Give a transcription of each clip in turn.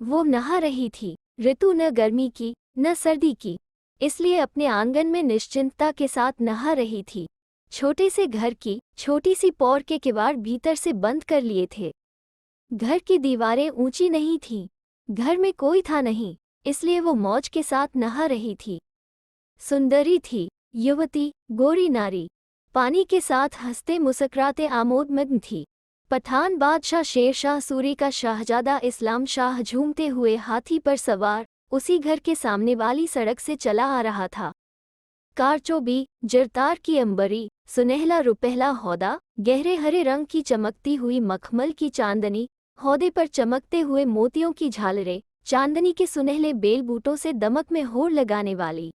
वो नहा रही थी। ऋतु न गर्मी की न सर्दी की, इसलिए अपने आंगन में निश्चिंतता के साथ नहा रही थी। छोटे से घर की छोटी सी पौर के किवाड़ भीतर से बंद कर लिए थे। घर की दीवारें ऊंची नहीं थीं। घर में कोई था नहीं, इसलिए वो मौज के साथ नहा रही थी। सुंदरी थी, युवती, गोरी नारी। पानी के साथ हंसते मुस्कुराते आमोदमग्न थी। पठान बादशाह शेरशाह सूरी का शाहजादा इस्लाम शाह झूमते हुए हाथी पर सवार उसी घर के सामने वाली सड़क से चला आ रहा था। कारचोबी, जरतार की अंबरी, सुनहला रुपहला हौदा, गहरे हरे रंग की चमकती हुई मखमल की चांदनी, हौदे पर चमकते हुए मोतियों की झालरें, चांदनी के सुनहले बेल बूटों से दमक में होड़ लगाने वाली।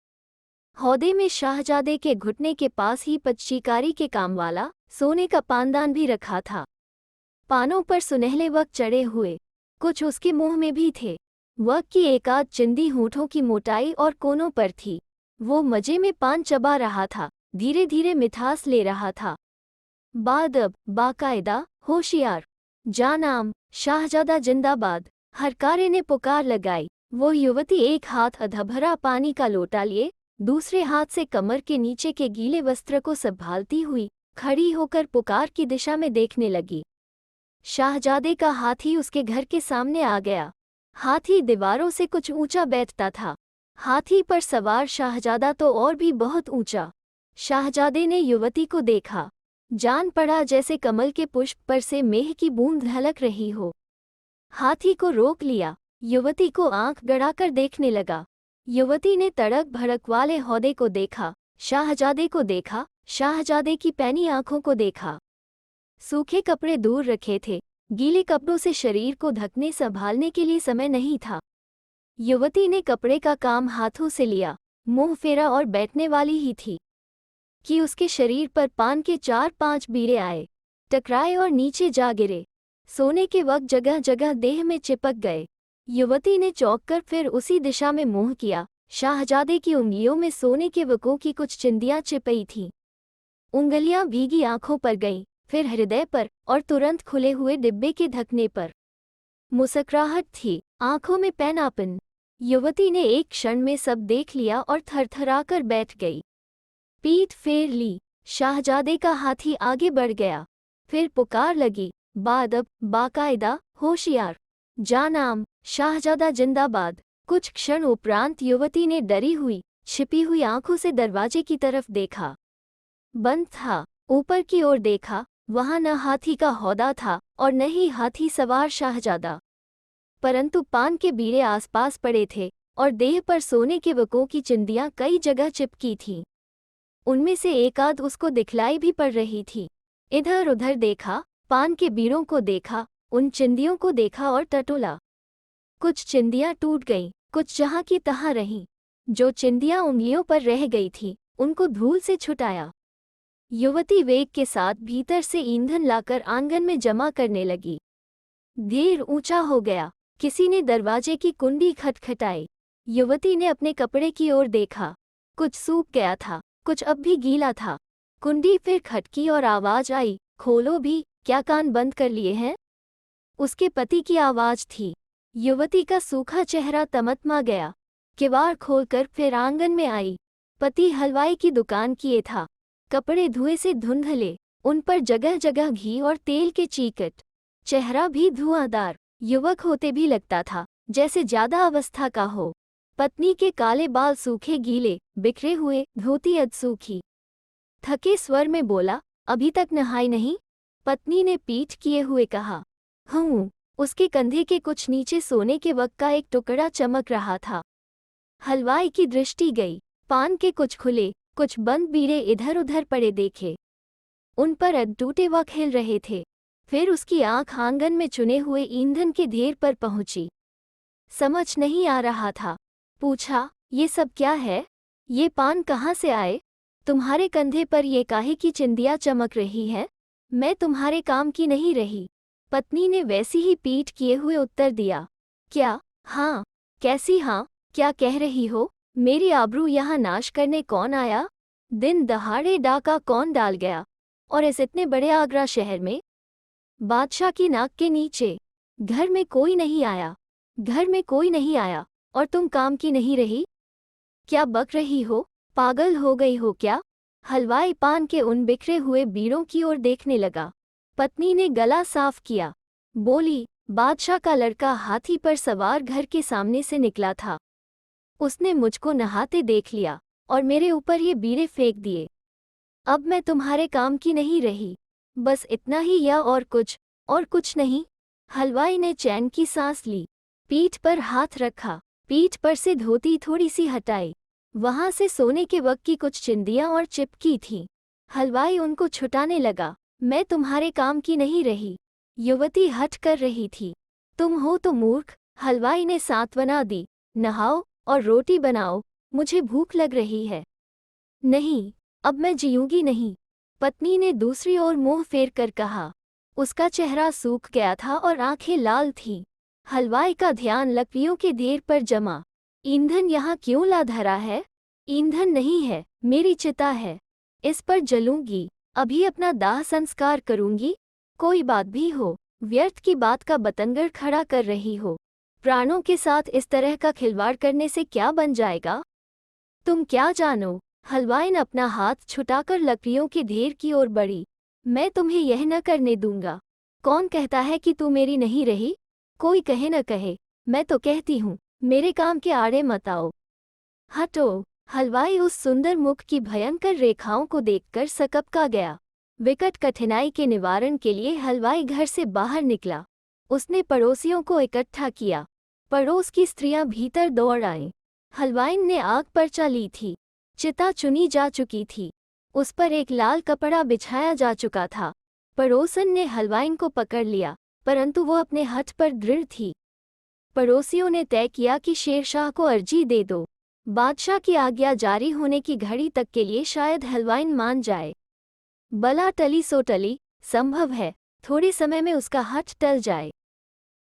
हौदे में शाहजादे के घुटने के पास ही पच्चीकारी के काम वाला सोने का पानदान भी रखा था। पानों पर सुनहले वक चढ़े हुए, कुछ उसके मुंह में भी थे। वक की एकाध चिंदी होठों की मोटाई और कोनों पर थी। वो मजे में पान चबा रहा था, धीरे धीरे मिठास ले रहा था। बादब, बाकायदा, होशियार, जानाम, शाहजादा जिंदाबाद, हरकारे ने पुकार लगाई। वो युवती एक हाथ अधभरा पानी का लोटा लिए दूसरे हाथ से कमर के नीचे के गीले वस्त्र को संभालती हुई खड़ी होकर पुकार की दिशा में देखने लगी। शाहजादे का हाथी उसके घर के सामने आ गया। हाथी दीवारों से कुछ ऊंचा बैठता था। हाथी पर सवार शाहजादा तो और भी बहुत ऊंचा। शाहजादे ने युवती को देखा। जान पड़ा जैसे कमल के पुष्प पर से मेह की बूंद ढलक रही हो। हाथी को रोक लिया। युवती को आंख गड़ाकर देखने लगा। युवती ने तड़क भड़क वाले हौदे को देखा, शाहजादे को देखा, शाहजादे की पैनी आंखों को देखा। सूखे कपड़े दूर रखे थे, गीले कपड़ों से शरीर को ढकने संभालने के लिए समय नहीं था। युवती ने कपड़े का काम हाथों से लिया, मुंह फेरा और बैठने वाली ही थी कि उसके शरीर पर पान के 4-5 बीड़े आए, टकराए और नीचे जा गिरे। सोने के वक्त जगह जगह देह में चिपक गए। युवती ने चौंक कर फिर उसी दिशा में मुंह किया। शाहजादे की उंगलियों में सोने के वकों की कुछ चिंदियां चिपई थीं। उंगलियां भीगी आंखों पर गईं, फिर हृदय पर और तुरंत खुले हुए डिब्बे के ढकने पर। मुस्कुराहट थी, आंखों में पैनापन। युवती ने एक क्षण में सब देख लिया और थरथराकर बैठ गई। पीठ फेर ली। शाहजादे का हाथी आगे बढ़ गया। फिर पुकार लगी, बादब, बाकायदा, होशियार, जानाम, शाहजादा जिंदाबाद। कुछ क्षण उपरांत युवती ने डरी हुई छिपी हुई आंखों से दरवाजे की तरफ देखा। बंद था। ऊपर की ओर देखा, वहां न हाथी का हौदा था और न ही हाथी सवार शाहजादा, परंतु पान के बीड़े आसपास पड़े थे और देह पर सोने के वकों की चिंदियां कई जगह चिपकी थीं। उनमें से एकाध उसको दिखलाई भी पड़ रही थी। इधर उधर देखा, पान के बीड़ों को देखा, उन चिंदियों को देखा और टटोला। कुछ चिंदियां टूट गईं, कुछ जहां की तहां रहीं। जो चिंदियां उंगलियों पर रह गई थी, उनको धूल से छुटाया। युवती वेग के साथ भीतर से ईंधन लाकर आंगन में जमा करने लगी। देर ऊंचा हो गया। किसी ने दरवाजे की कुंडी खटखटाई। युवती ने अपने कपड़े की ओर देखा। कुछ सूख गया था, कुछ अब भी गीला था। कुंडी फिर खटकी और आवाज आई, खोलो भी, क्या कान बंद कर लिए हैं? उसके पति की आवाज थी। युवती का सूखा चेहरा तमतमा गया। किवाड़ खोलकर फिर आंगन में आई। पति हलवाई की दुकान किए था। कपड़े धुएं से धुंधले, उन पर जगह जगह घी और तेल के चीकट। चेहरा भी धुआंधार। युवक होते भी लगता था जैसे ज्यादा अवस्था का हो। पत्नी के काले बाल सूखे गीले, बिखरे हुए, धोती अधसूखी। थके स्वर में बोला, अभी तक नहाई नहीं? पत्नी ने पीठ किए हुए कहा। हूँ। उसके कंधे के कुछ नीचे सोने के वक का एक टुकड़ा चमक रहा था। हलवाई की दृष्टि गई। पान के कुछ खुले, कुछ बंद बीड़े इधर उधर पड़े देखे। उन पर अधटूटे वक हिल रहे थे। फिर उसकी आंख आंगन में चुने हुए ईंधन के ढेर पर पहुंची। समझ नहीं आ रहा था। पूछा, ये सब क्या है? ये पान कहाँ से आए? तुम्हारे कंधे पर ये काहे की चिंदियाँ चमक रही है? मैं तुम्हारे काम की नहीं रही। पत्नी ने वैसी ही पीठ किए हुए उत्तर दिया। क्या? हाँ। कैसी हाँ? क्या कह रही हो? मेरी आबरू यहाँ नाश करने कौन आया? दिन दहाड़े डाका कौन डाल गया? और इस इतने बड़े आगरा शहर में? बादशाह की नाक के नीचे। घर में कोई नहीं आया। घर में कोई नहीं आया और तुम काम की नहीं रही? क्या बक रही हो? पागल हो गई हो क्या? हलवाई पान के उन बिखरे हुए बीड़ों की ओर देखने लगा। पत्नी ने गला साफ किया, बोली, बादशाह का लड़का हाथी पर सवार घर के सामने से निकला था। उसने मुझको नहाते देख लिया और मेरे ऊपर ये बीड़े फेंक दिए। अब मैं तुम्हारे काम की नहीं रही। बस इतना ही या और कुछ नहीं। हलवाई ने चैन की सांस ली, पीठ पर हाथ रखा, पीठ पर से धोती थोड़ी सी हटाई। वहां से सोने के वक्त की कुछ चिंदियां और चिपकी थीं। हलवाई उनको छुटाने लगा। मैं तुम्हारे काम की नहीं रही। युवती हठ कर रही थी। तुम हो तो मूर्ख, हलवाई ने सांत्वना दी। नहाओ और रोटी बनाओ, मुझे भूख लग रही है। नहीं, अब मैं जीऊंगी नहीं, पत्नी ने दूसरी ओर मुंह फेर कर कहा। उसका चेहरा सूख गया था और आंखें लाल थीं। हलवाई का ध्यान लकड़ियों के ढेर पर जमा। ईंधन यहाँ क्यों ला धरा है? ईंधन नहीं है, मेरी चिता है। इस पर जलूंगी, अभी अपना दाह संस्कार करूंगी। कोई बात भी हो, व्यर्थ की बात का बतंगड़ खड़ा कर रही हो। प्राणों के साथ इस तरह का खिलवाड़ करने से क्या बन जाएगा? तुम क्या जानो? हलवाई ने अपना हाथ छुटाकर लकड़ियों के ढेर की ओर बढ़ी। मैं तुम्हें यह न करने दूंगा। कौन कहता है कि तू मेरी नहीं रही? कोई कहे न कहे, मैं तो कहती हूँ, मेरे काम के आड़े मत आओ। हटो। हलवाई उस सुंदर मुख की भयंकर रेखाओं को देखकर सकपका गया। विकट कठिनाई के निवारण के लिए हलवाई घर से बाहर निकला। उसने पड़ोसियों को इकट्ठा किया। पड़ोस की स्त्रियां भीतर दौड़ आईं। हलवाई ने आग परचा ली थी। चिता चुनी जा चुकी थी। उस पर एक लाल कपड़ा बिछाया जा चुका था। पड़ोसन ने हलवाई को पकड़ लिया, परंतु वो अपने हठ पर दृढ़ थी। पड़ोसियों ने तय किया कि शेरशाह को अर्जी दे दो। बादशाह की आज्ञा जारी होने की घड़ी तक के लिए शायद हलवाई मान जाए। बला टली सो टली, संभव है थोड़े समय में उसका हठ टल जाए।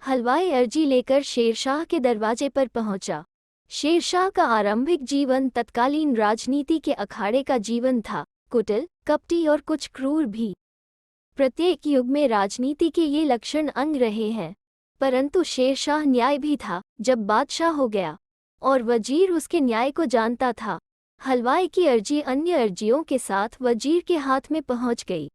हलवाई अर्जी लेकर शेरशाह के दरवाजे पर पहुंचा। शेरशाह का आरंभिक जीवन तत्कालीन राजनीति के अखाड़े का जीवन था, कुटिल, कपटी और कुछ क्रूर भी। प्रत्येक युग में राजनीति के ये लक्षण अंग रहे हैं, परंतु शेरशाह न्याय भी था जब बादशाह हो गया, और वजीर उसके न्याय को जानता था। हलवाई की अर्जी अन्य अर्जियों के साथ वजीर के हाथ में पहुंच गई।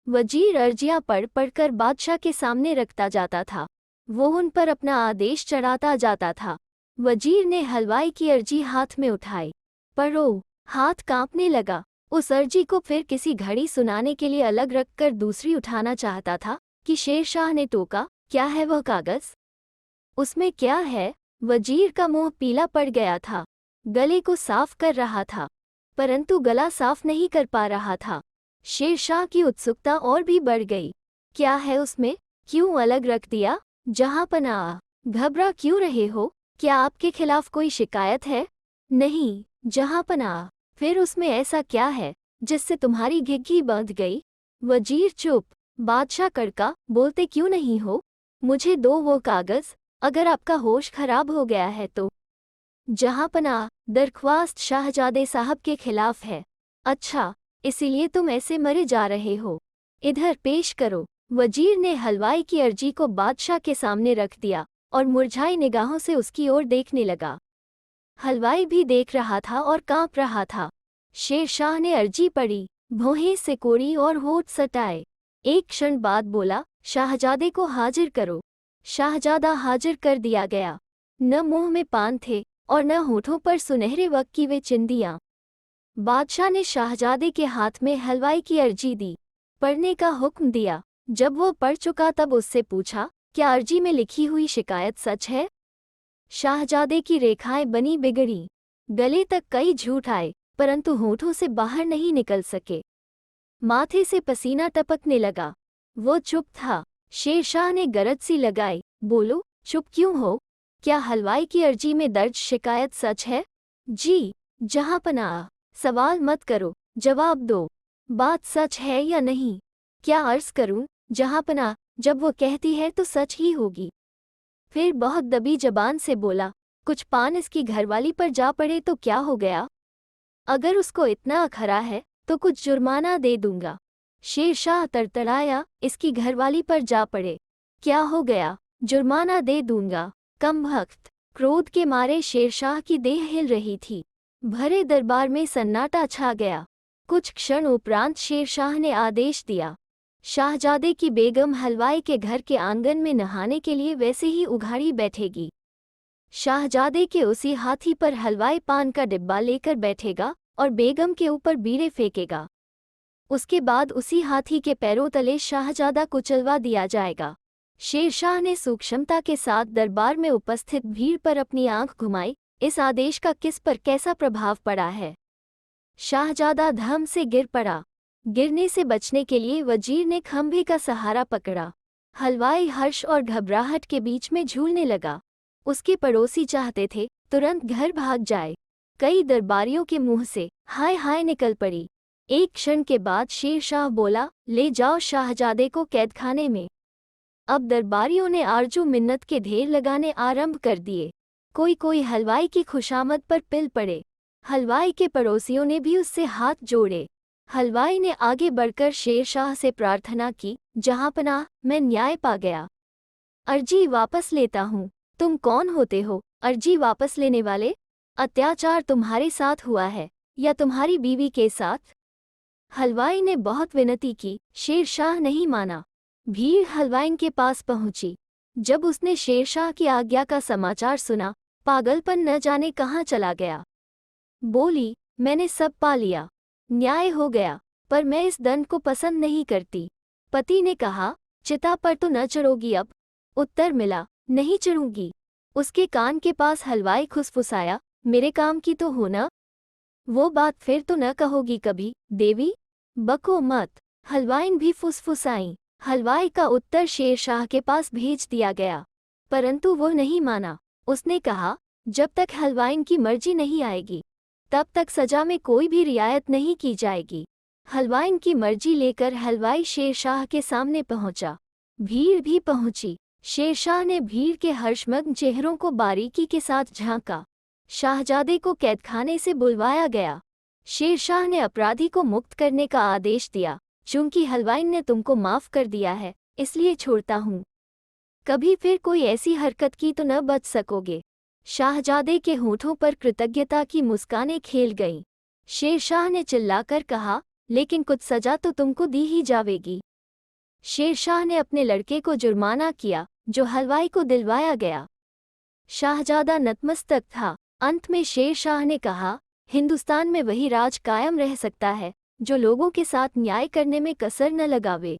वजीर अर्जियां पढ़ पढ़कर बादशाह के सामने रखता जाता था। वो उन पर अपना आदेश चढ़ाता जाता था। वजीर ने हलवाई की अर्जी हाथ में उठाई। पढ़ो। हाथ कांपने लगा। उस अर्जी को फिर किसी घड़ी सुनाने के लिए अलग रखकर दूसरी उठाना चाहता था कि शेरशाह ने टोका, क्या है वह कागज? उसमें क्या है? वजीर का मुंह पीला पड़ गया था। गले को साफ कर रहा था, परंतु गला साफ नहीं कर पा रहा था। शेरशाह की उत्सुकता और भी बढ़ गई। क्या है उसमें? क्यों अलग रख दिया? जहांपनाह, घबरा क्यों रहे हो? क्या आपके खिलाफ कोई शिकायत है? नहीं, जहांपनाह। फिर उसमें ऐसा क्या है जिससे तुम्हारी घिघी बंध गई? वजीर चुप। बादशाह कड़का, बोलते क्यों नहीं हो? मुझे दो वो कागज, अगर आपका होश खराब हो गया है तो। जहांपनाह, दरख्वास्त शाहजादे साहब के खिलाफ है। अच्छा, इसीलिए तुम ऐसे मरे जा रहे हो। इधर पेश करो। वजीर ने हलवाई की अर्जी को बादशाह के सामने रख दिया और मुरझाई निगाहों से उसकी ओर देखने लगा। हलवाई भी देख रहा था और कांप रहा था। शेरशाह ने अर्जी पढ़ी, भौहें सिकोड़ी और होठ सटाए। एक क्षण बाद बोला, शाहजादे को हाजिर करो। शाहजादा हाजिर कर दिया गया। न मुंह में पान थे और न होठों पर सुनहरे वक्त की वे चिंदियां। बादशाह ने शाहजादे के हाथ में हलवाई की अर्जी दी, पढ़ने का हुक्म दिया। जब वो पढ़ चुका तब उससे पूछा, क्या अर्जी में लिखी हुई शिकायत सच है? शाहजादे की रेखाएं बनी बिगड़ी। गले तक कई झूठ आए, परंतु होठों से बाहर नहीं निकल सके। माथे से पसीना टपकने लगा। वो चुप था। शेरशाह ने गरज सी लगाई, बोलो, चुप क्यों हो? क्या हलवाई की अर्जी में दर्ज शिकायत सच है? जी, जहांपनाह। सवाल मत करो, जवाब दो। बात सच है या नहीं? क्या अर्ज करूं, जहांपनाह, जब वो कहती है तो सच ही होगी। फिर बहुत दबी जबान से बोला, कुछ पान इसकी घरवाली पर जा पड़े तो क्या हो गया? अगर उसको इतना अखरा है तो कुछ जुर्माना दे दूंगा। शेरशाह तड़तड़ाया, इसकी घरवाली पर जा पड़े, क्या हो गया? जुर्माना दे दूंगा। कमबख्त! क्रोध के मारे शेरशाह की देह हिल रही थी। भरे दरबार में सन्नाटा छा गया। कुछ क्षण उपरांत शेरशाह ने आदेश दिया, शाहजादे की बेगम हलवाई के घर के आंगन में नहाने के लिए वैसे ही उघाड़ी बैठेगी। शाहजादे के उसी हाथी पर हलवाई पान का डिब्बा लेकर बैठेगा और बेगम के ऊपर बीड़े फेंकेगा। उसके बाद उसी हाथी के पैरों तले शाहजादा कुचलवा दिया जाएगा। शेरशाह ने सूक्ष्मता के साथ दरबार में उपस्थित भीड़ पर अपनी आंख घुमाई। इस आदेश का किस पर कैसा प्रभाव पड़ा है? शाहजादा धम से गिर पड़ा। गिरने से बचने के लिए वजीर ने खंभे का सहारा पकड़ा। हलवाई हर्ष और घबराहट के बीच में झूलने लगा। उसके पड़ोसी चाहते थे तुरंत घर भाग जाए। कई दरबारियों के मुंह से हाय हाय निकल पड़ी। एक क्षण के बाद शेरशाह बोला, ले जाओ शाहजादे को कैदखाने में। अब दरबारियों ने आरजू मिन्नत के ढेर लगाने आरंभ कर दिए। कोई हलवाई की खुशामद पर पिल पड़े। हलवाई के पड़ोसियों ने भी उससे हाथ जोड़े। हलवाई ने आगे बढ़कर शेरशाह से प्रार्थना की, जहांपनाह, मैं न्याय पा गया। अर्जी वापस लेता हूँ। तुम कौन होते हो, अर्जी वापस लेने वाले? अत्याचार तुम्हारे साथ हुआ है या तुम्हारी बीवी के साथ? हलवाई ने बहुत विनती की। शेरशाह नहीं माना। भीड़ हलवाई के पास पहुंची। जब उसने शेरशाह की आज्ञा का समाचार सुना, पागलपन न जाने कहाँ चला गया। बोली, मैंने सब पा लिया, न्याय हो गया, पर मैं इस दंड को पसंद नहीं करती। पति ने कहा, चिता पर तो न चढ़ोगी अब? उत्तर मिला, नहीं चढ़ूंगी। उसके कान के पास हलवाई खुसफुसाया, मेरे काम की तो हो न? वो बात फिर तो न कहोगी कभी, देवी? बको मत। हलवाइन भी फुसफुसाई। हलवाई का उत्तर शेरशाह के पास भेज दिया गया, परंतु वो नहीं माना। उसने कहा, जब तक हलवाइन की मर्जी नहीं आएगी, तब तक सजा में कोई भी रियायत नहीं की जाएगी। हलवाइन की मर्जी लेकर हलवाई शेरशाह के सामने पहुंचा। भीड़ भी पहुंची। शेरशाह ने भीड़ के हर्षमग्न चेहरों को बारीकी के साथ झांका। शाहजादे को कैदखाने से बुलवाया गया। शेरशाह ने अपराधी को मुक्त करने का आदेश दिया। चूंकि हलवाइन ने तुमको माफ कर दिया है, इसलिए छोड़ता हूँ। कभी फिर कोई ऐसी हरकत की तो न बच सकोगे। शाहजादे के होठों पर कृतज्ञता की मुस्कानें खेल गईं। शेरशाह ने चिल्लाकर कहा, लेकिन कुछ सजा तो तुमको दी ही जावेगी। शेरशाह ने अपने लड़के को जुर्माना किया, जो हलवाई को दिलवाया गया। शाहजादा नतमस्तक था। अंत में शेरशाह ने कहा, हिंदुस्तान में वही राज कायम रह सकता है जो लोगों के साथ न्याय करने में कसर न लगावे।